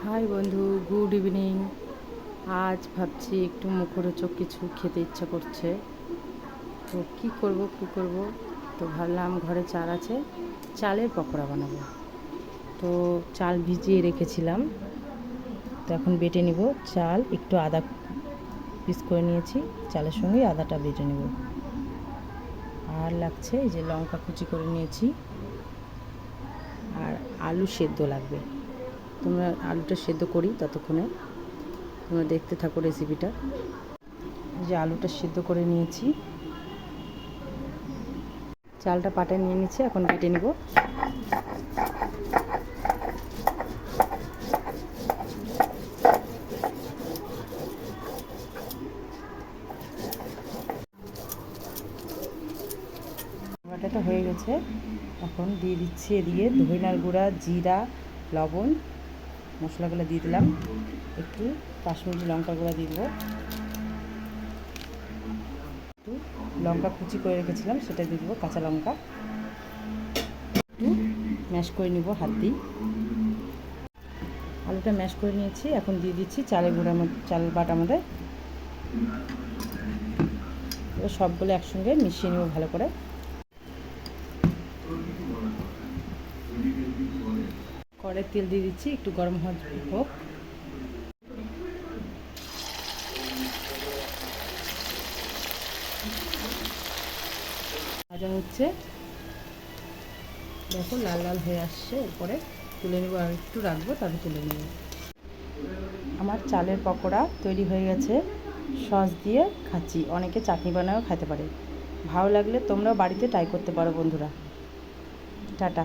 High বন্ধু, good evening. আজ ভাবছি একটু মুখরোচক কিছু খেতে ইচ্ছা করছে। তো কি করব, তো ভাবলাম ঘরে চাল আছে, চালের পকোড়া বানাবো। তো চাল ভিজিয়ে রেখেছিলাম, তো এখন বেটে নিব। চাল একটু আদা পিস করে নিয়েছি, চালের সঙ্গে আদাটা বেটে নেব। আর লাগছে এই যে লঙ্কা কুচি করে নিয়েছি, আর আলু সেদ্ধ লাগবে। তোমরা আলুটা সেদ্ধ করি ততক্ষণে তোমরা দেখতে থাকো রেসিপিটা। যে আলুটা সেদ্ধ করে নিয়েছি, চালটা পাটায় নিয়ে নিচ্ছি, এখন বেটে নিব। বাটাটা হয়ে গেছে, এখন দিয়ে দিচ্ছি এদিকে ধনিয়ার গুঁড়া, জিরা, লবণ, মশলাগুলো দিয়ে দিলাম। একটু কাশ্মীরি লঙ্কার গুঁড়া দিয়ে দেবো, একটু লঙ্কা কুচি করে রেখেছিলাম সেটা দিয়ে দেবো, কাঁচা লঙ্কা। একটু ম্যাশ করে নিব হাত দিয়ে। আলুটা ম্যাশ করে নিয়েছি, এখন দিয়ে দিচ্ছি চালের গুঁড়ার মধ্যে, চাল বাটার মধ্যে। এবার সবগুলো একসঙ্গে মিশিয়ে নেব ভালো করে। কড়াইয়ের তেল দিয়ে দিচ্ছি, একটু গরম হোক। ভাজা হচ্ছে, দেখো লাল লাল হয়ে আসছে। এরপরে তুলে নেব, আর একটু রাখবো, তারপর তুলে নেব। আমার চালের পকোড়া তৈরি হয়ে গেছে। সস দিয়ে খাচ্ছি, অনেকে চাটনি বানায়ও খেতে পারে। ভালো লাগলে তোমরাও বাড়িতে ট্রাই করতে পারো বন্ধুরা। টাটা।